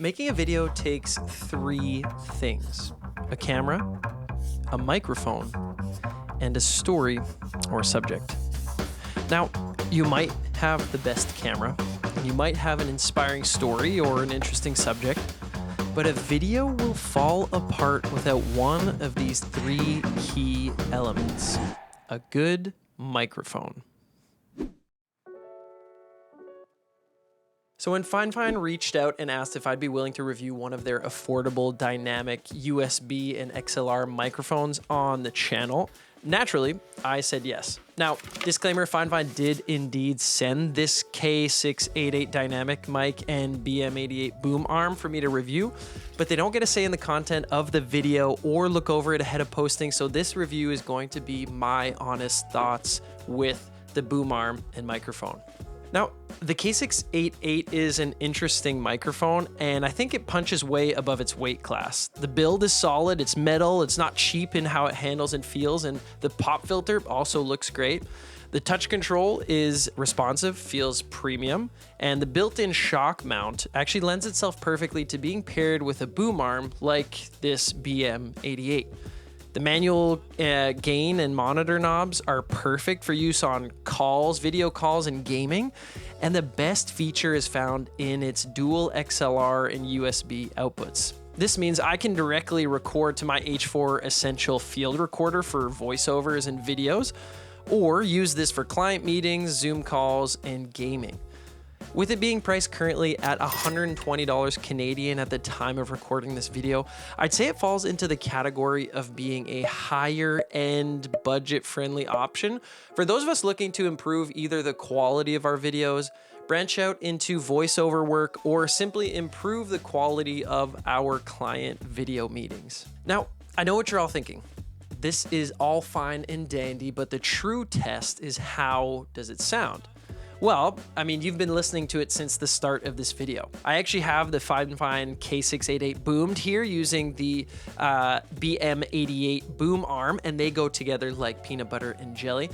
Making a video takes three things: a camera, a microphone, and a story or subject. Now, you might have the best camera, and you might have an inspiring story or an interesting subject, but a video will fall apart without one of these three key elements: a good microphone. So when FIFINE reached out and asked if I'd be willing to review one of their affordable dynamic USB and XLR microphones on the channel, naturally, I said yes. Now, disclaimer, FIFINE did indeed send this K688 dynamic mic and BM88 boom arm for me to review, but they don't get a say in the content of the video or look over it ahead of posting, so this review is going to be my honest thoughts with the boom arm and microphone. Now, the K688 is an interesting microphone, and I think it punches way above its weight class. The build is solid, it's metal, it's not cheap in how it handles and feels, and the pop filter also looks great. The touch control is responsive, feels premium, and the built-in shock mount actually lends itself perfectly to being paired with a boom arm like this BM88. The manual gain and monitor knobs are perfect for use on calls, video calls, and gaming. And the best feature is found in its dual XLR and USB outputs. This means I can directly record to my H4 Essential field recorder for voiceovers and videos, or use this for client meetings, Zoom calls, and gaming. With it being priced currently at $120 Canadian at the time of recording this video, I'd say it falls into the category of being a higher end budget-friendly option for those of us looking to improve either the quality of our videos, branch out into voiceover work, or simply improve the quality of our client video meetings. Now, I know what you're all thinking. This is all fine and dandy, but the true test is how does it sound? Well, I mean, you've been listening to it since the start of this video. I actually have the FIFINE K688 boomed here using the BM88 boom arm, and they go together like peanut butter and jelly.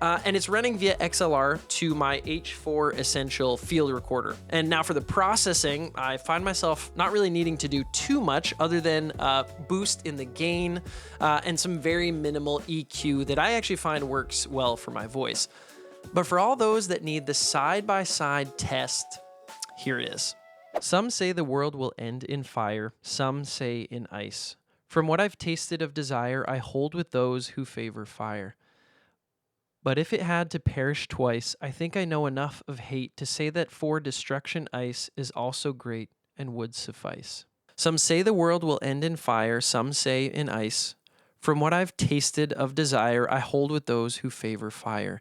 And it's running via XLR to my H4 Essential field recorder. And now for the processing, I find myself not really needing to do too much other than boost in the gain and some very minimal EQ that I actually find works well for my voice. But for all those that need the side-by-side test, here it is. Some say the world will end in fire, some say in ice. From what I've tasted of desire, I hold with those who favor fire. But if it had to perish twice, I think I know enough of hate to say that for destruction ice is also great and would suffice. Some say the world will end in fire, some say in ice. From what I've tasted of desire, I hold with those who favor fire.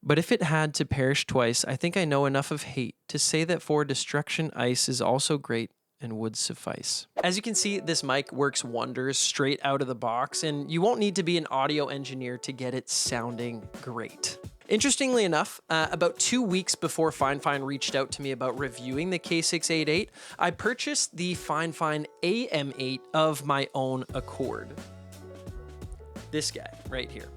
But if it had to perish twice, I think I know enough of hate to say that for destruction ice is also great and would suffice. As you can see, this mic works wonders straight out of the box, and you won't need to be an audio engineer to get it sounding great. Interestingly enough, about 2 weeks before FIFINE reached out to me about reviewing the K688, I purchased the FIFINE AM8 of my own accord. This guy right here.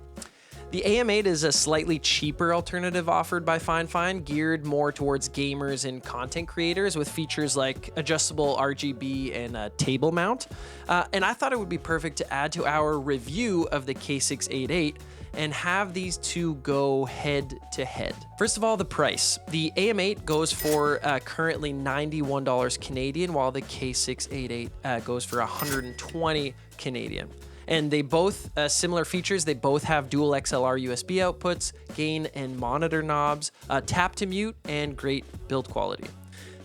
The AM8 is a slightly cheaper alternative offered by FIFINE, geared more towards gamers and content creators with features like adjustable RGB and a table mount. And I thought it would be perfect to add to our review of the K688 and have these two go head to head. First of all, the price. The AM8 goes for currently $91 Canadian, while the K688 goes for $120 Canadian. And they both, similar features, they both have dual XLR USB outputs, gain and monitor knobs, tap to mute, and great build quality.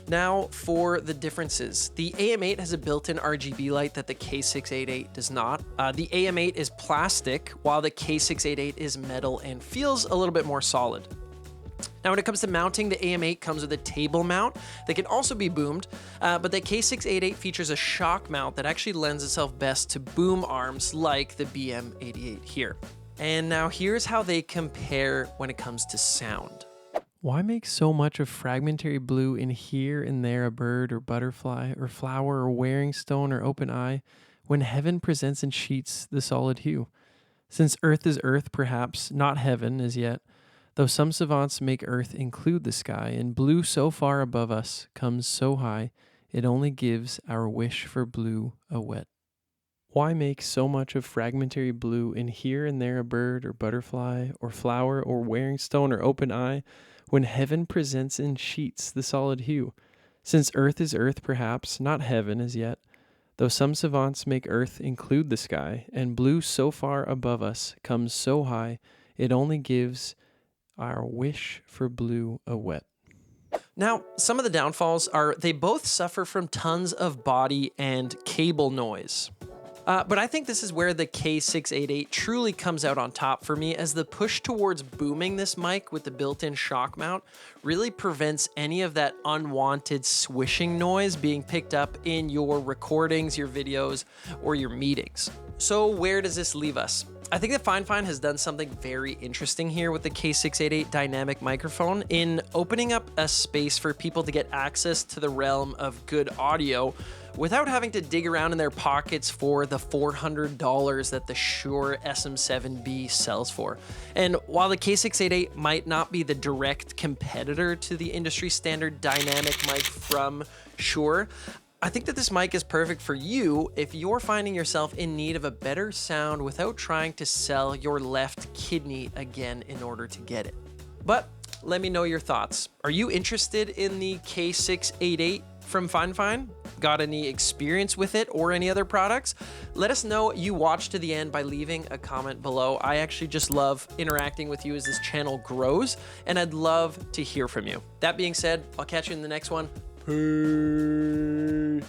Now for the differences. The AM8 has a built-in RGB light that the K688 does not. The AM8 is plastic, while the K688 is metal and feels a little bit more solid. Now, when it comes to mounting, the AM8 comes with a table mount that can also be boomed, but the K688 features a shock mount that actually lends itself best to boom arms like the BM88 here. And now here's how they compare when it comes to sound. Why make so much of fragmentary blue in here and there a bird or butterfly or flower or wearing stone or open eye when heaven presents in sheets the solid hue? Since earth is earth, perhaps not heaven as yet, though some savants make earth include the sky, and blue so far above us comes so high, it only gives our wish for blue a wet. Why make so much of fragmentary blue in here and there a bird or butterfly or flower or wearing stone or open eye, when heaven presents in sheets the solid hue? Since earth is earth perhaps, not heaven as yet, though some savants make earth include the sky, and blue so far above us comes so high, it only gives our wish for blue a wet. Now, some of the downfalls are they both suffer from tons of body and cable noise. But I think this is where the K688 truly comes out on top for me, as the push towards booming this mic with the built-in shock mount really prevents any of that unwanted swishing noise being picked up in your recordings, your videos, or your meetings. So where does this leave us? I think that FIFINE has done something very interesting here with the K688 dynamic microphone in opening up a space for people to get access to the realm of good audio without having to dig around in their pockets for the $400 that the Shure SM7B sells for. And while the K688 might not be the direct competitor to the industry standard dynamic mic from Shure, I think that this mic is perfect for you if you're finding yourself in need of a better sound without trying to sell your left kidney again in order to get it. But let me know your thoughts. Are you interested in the K688 from FIFINE? Got any experience with it or any other products? Let us know you watched to the end by leaving a comment below. I actually just love interacting with you as this channel grows, and I'd love to hear from you. That being said, I'll catch you in the next one. Peace.